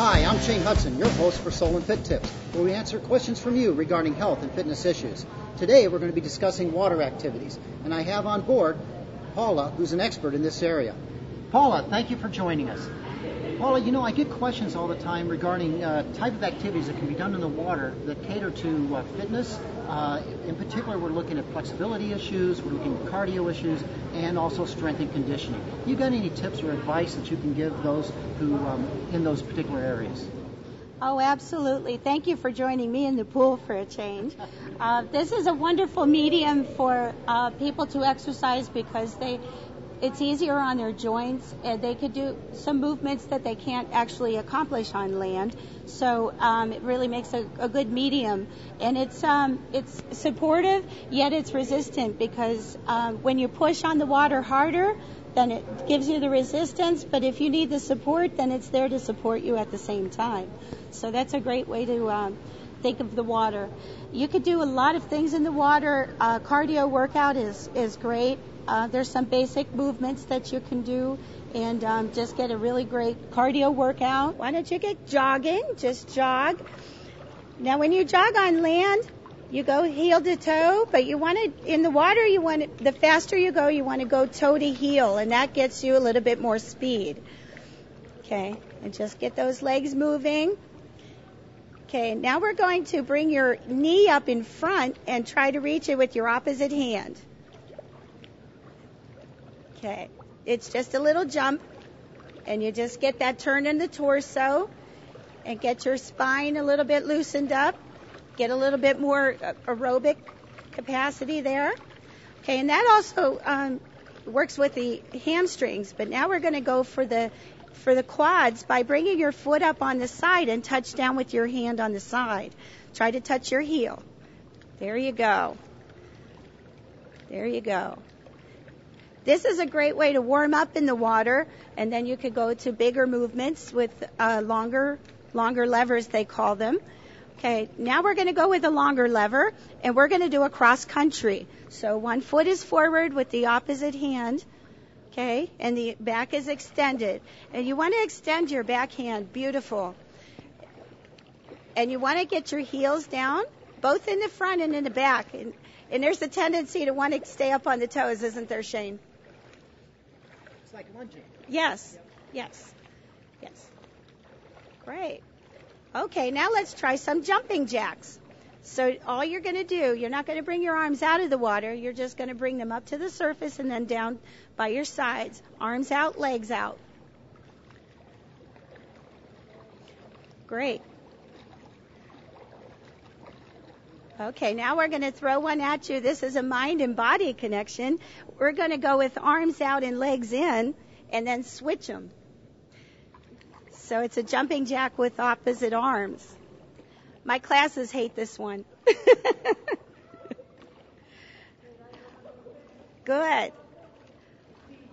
Hi, I'm Shane Hudson, your host for Soul and Fit Tips, where we answer questions from you regarding health and fitness issues. Today we're going to be discussing water activities, and I have on board Paula, who's an expert in this area. Paula, thank you for joining us. Paula, I get questions all the time regarding type of activities that can be done in the water that cater to fitness. In particular, we're looking at flexibility issues, we're looking at cardio issues, and also strength and conditioning. You got any tips or advice that you can give those who in those particular areas? Oh, absolutely. Thank you for joining me in the pool for a change. This is a wonderful medium for people to exercise because it's easier on their joints, and they could do some movements that they can't actually accomplish on land. So it really makes a good medium, and it's supportive, yet it's resistant because when you push on the water harder, then it gives you the resistance, but if you need the support, then it's there to support you at the same time. So that's a great way to think of the water. You could do a lot of things in the water. Cardio workout is great. There's some basic movements that you can do and just get a really great cardio workout. Why don't you get jogging? Just jog. Now, when you jog on land, you go heel to toe, but in the water, the faster you go, you want to go toe to heel, and that gets you a little bit more speed. Okay, and just get those legs moving. Okay, now we're going to bring your knee up in front and try to reach it with your opposite hand. Okay, it's just a little jump, and you just get that turn in the torso and get your spine a little bit loosened up, get a little bit more aerobic capacity there. Okay, and that also works with the hamstrings, but now we're going to go for the quads by bringing your foot up on the side and touch down with your hand on the side. Try to touch your heel. There you go. There you go. This is a great way to warm up in the water, and then you could go to bigger movements with longer levers, they call them. Okay, now we're going to go with a longer lever, and we're going to do a cross country. So one foot is forward with the opposite hand, okay, and the back is extended. And you want to extend your back hand, beautiful. And you want to get your heels down, both in the front and in the back. And there's a tendency to want to stay up on the toes, isn't there, Shane? It's like lunging. Yes. Great. Okay, now let's try some jumping jacks. So all you're going to do, you're not going to bring your arms out of the water. You're just going to bring them up to the surface and then down by your sides. Arms out, legs out. Great. Okay, now we're going to throw one at you. This is a mind and body connection. We're going to go with arms out and legs in and then switch them. So it's a jumping jack with opposite arms. My classes hate this one. Good.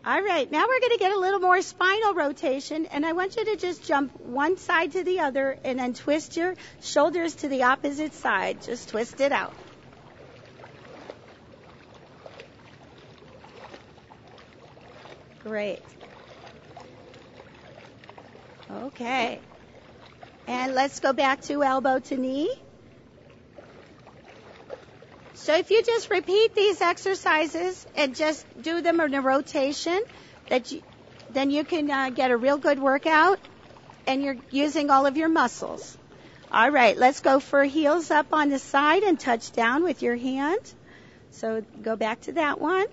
All right, now we're going to get a little more spinal rotation, and I want you to just jump one side to the other and then twist your shoulders to the opposite side. Just twist it out. Great. Okay. And let's go back to elbow to knee. So if you just repeat these exercises and just do them in a rotation, then you can get a real good workout, and you're using all of your muscles. All right, let's go for heels up on the side and touch down with your hand. So go back to that one.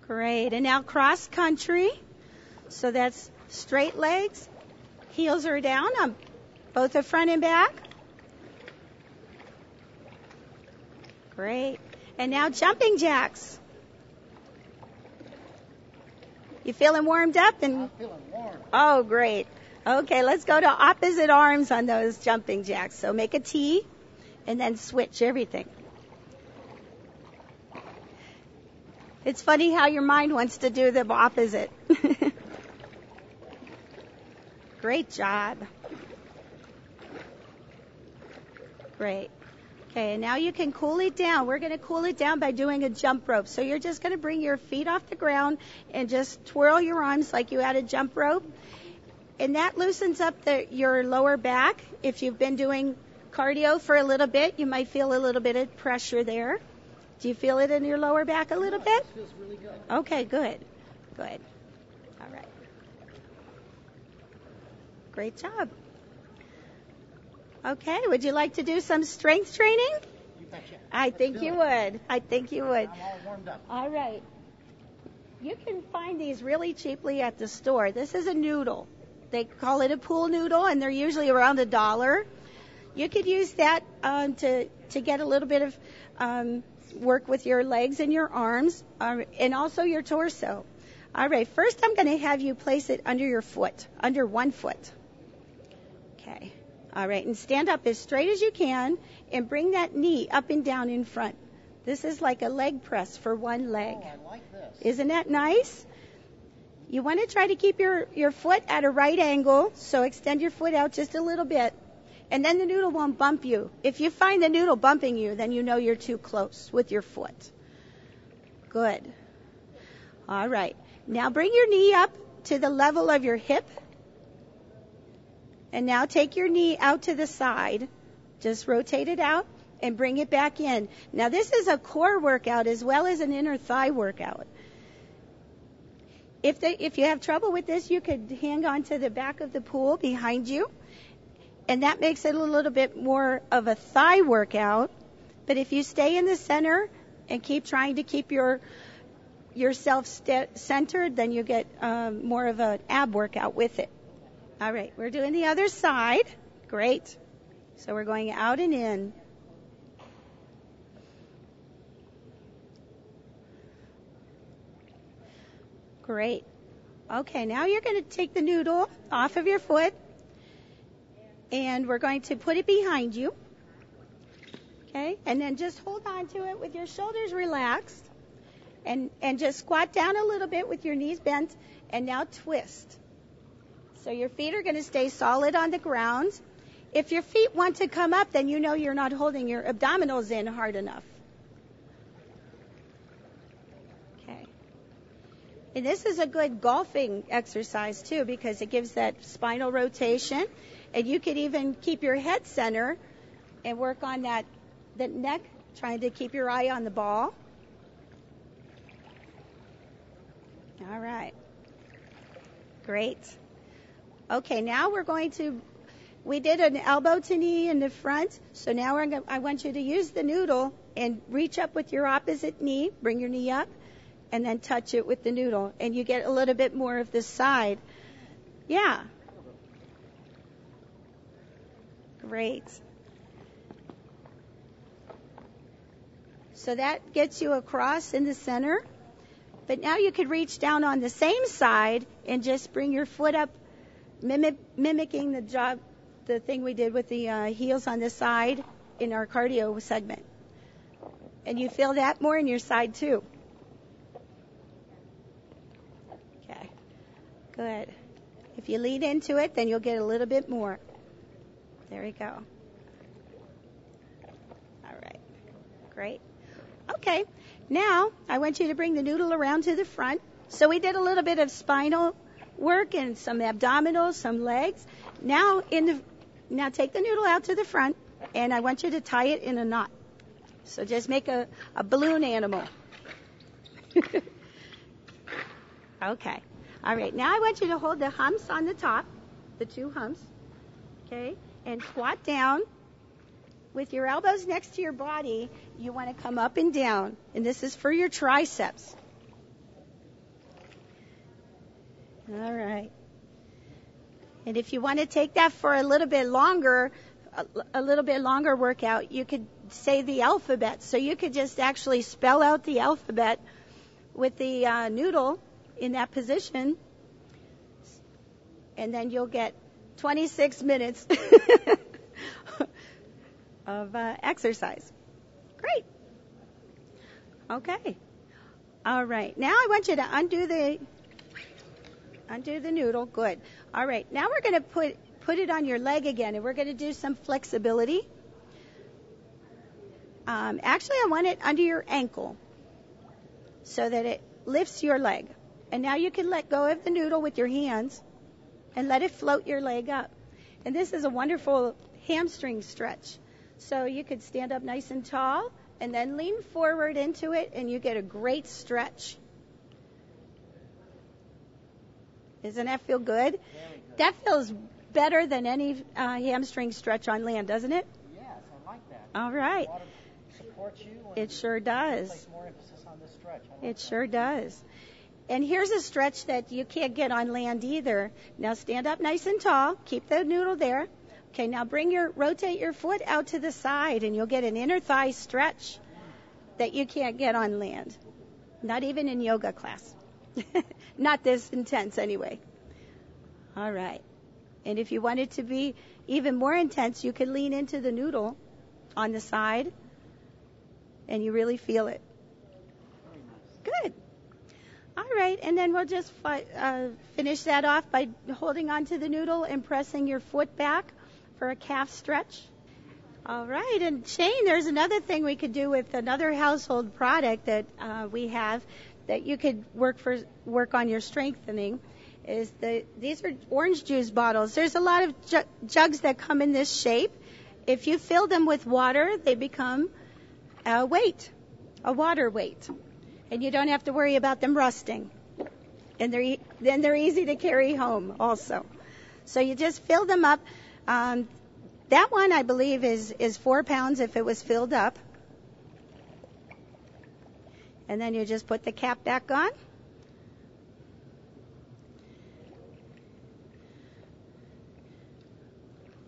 Great, and now cross country. So that's straight legs, heels are down on both the front and back. Great. And now jumping jacks. You feeling warmed up? I'm feeling warm. Oh, great. Okay, let's go to opposite arms on those jumping jacks. So make a T and then switch everything. It's funny how your mind wants to do the opposite. Great job. Great. Okay, and now you can cool it down. We're going to cool it down by doing a jump rope. So you're just going to bring your feet off the ground and just twirl your arms like you had a jump rope. And that loosens up your lower back. If you've been doing cardio for a little bit, you might feel a little bit of pressure there. Do you feel it in your lower back a little bit? It feels really good. Okay, good. Good. All right. Great job. Okay, would you like to do some strength training? You betcha. I think you would. I think you would. I'm all warmed up. All right. You can find these really cheaply at the store. This is a noodle. They call it a pool noodle, and they're usually around $1. You could use that to get a little bit of work with your legs and your arms, and also your torso. All right, first I'm going to have you place it under your foot, under one foot. Okay. All right, and stand up as straight as you can, and bring that knee up and down in front. This is like a leg press for one leg. Oh, I like this. Isn't that nice? You want to try to keep your foot at a right angle, so extend your foot out just a little bit, and then the noodle won't bump you. If you find the noodle bumping you, then you know you're too close with your foot. Good. All right. Now bring your knee up to the level of your hip, and now take your knee out to the side. Just rotate it out and bring it back in. Now this is a core workout as well as an inner thigh workout. If you have trouble with this, you could hang on to the back of the pool behind you, and that makes it a little bit more of a thigh workout. But if you stay in the center and keep trying to keep yourself centered, then you get more of an ab workout with it. All right, we're doing the other side. Great. So we're going out and in. Great. Okay, now you're going to take the noodle off of your foot, and we're going to put it behind you. Okay, and then just hold on to it with your shoulders relaxed, and just squat down a little bit with your knees bent, and now twist. So your feet are going to stay solid on the ground. If your feet want to come up, then you know you're not holding your abdominals in hard enough. And this is a good golfing exercise, too, because it gives that spinal rotation. And you could even keep your head center and work on that neck, trying to keep your eye on the ball. All right. Great. Okay, now we did an elbow to knee in the front. So now I want you to use the noodle and reach up with your opposite knee. Bring your knee up. And then touch it with the noodle, and you get a little bit more of this side. Yeah. Great. So that gets you across in the center. But now you could reach down on the same side and just bring your foot up, mimicking the thing we did with the heels on this side in our cardio segment. And you feel that more in your side, too. Good. If you lean into it, then you'll get a little bit more. There we go. All right. Great. Okay. Now, I want you to bring the noodle around to the front. So we did a little bit of spinal work and some abdominals, some legs. Now take the noodle out to the front, and I want you to tie it in a knot. So just make a balloon animal. Okay. All right, now I want you to hold the humps on the top, the two humps, okay, and squat down. With your elbows next to your body, you want to come up and down, and this is for your triceps. All right. And if you want to take that for a little bit longer workout, you could say the alphabet. So you could just actually spell out the alphabet with the noodle in that position, and then you'll get 26 minutes of exercise. Great. Okay. All right. Now I want you to undo the noodle. Good. All right. Now we're going to put it on your leg again, and we're going to do some flexibility. Actually, I want it under your ankle so that it lifts your leg. And now you can let go of the noodle with your hands and let it float your leg up. And this is a wonderful hamstring stretch. So you could stand up nice and tall and then lean forward into it, and you get a great stretch. Doesn't that feel good? Very good. That feels better than any hamstring stretch on land, doesn't it? Yes, I like that. All right. Water supports you. It sure does. Place more emphasis on this stretch. It sure does. And here's a stretch that you can't get on land either. Now stand up nice and tall. Keep the noodle there. Okay, now rotate your foot out to the side, and you'll get an inner thigh stretch that you can't get on land. Not even in yoga class. Not this intense anyway. All right. And if you want it to be even more intense, you can lean into the noodle on the side, and you really feel it. Good. All right, and then we'll just finish that off by holding onto the noodle and pressing your foot back for a calf stretch. All right, and Shane, there's another thing we could do with another household product that we have that you could work on your strengthening. These are orange juice bottles. There's a lot of jugs that come in this shape. If you fill them with water, they become a water weight. And you don't have to worry about them rusting. And they're easy to carry home also. So you just fill them up. That one, I believe, is 4 pounds if it was filled up. And then you just put the cap back on.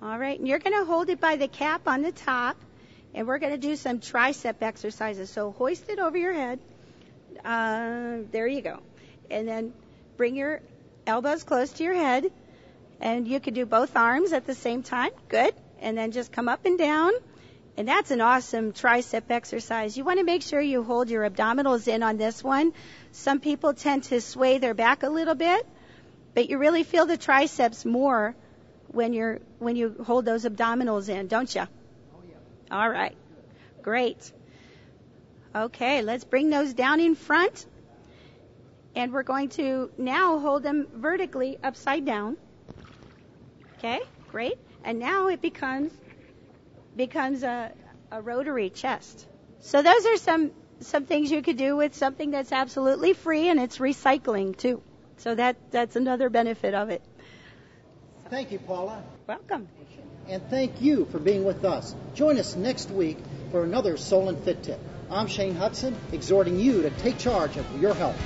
All right, and you're going to hold it by the cap on the top. And we're going to do some tricep exercises. So hoist it over your head. There you go. And then bring your elbows close to your head. And you can do both arms at the same time. Good. And then just come up and down. And that's an awesome tricep exercise. You want to make sure you hold your abdominals in on this one. Some people tend to sway their back a little bit, but you really feel the triceps more when you hold those abdominals in, don't you? Oh, yeah. All right. Great. Okay, let's bring those down in front. And we're going to now hold them vertically upside down. Okay, great. And now it becomes a rotary chest. So those are some things you could do with something that's absolutely free, and it's recycling too. So that's another benefit of it. Thank you, Paula. Welcome. And thank you for being with us. Join us next week for another Solon Fit Tip. I'm Shane Hudson, exhorting you to take charge of your health.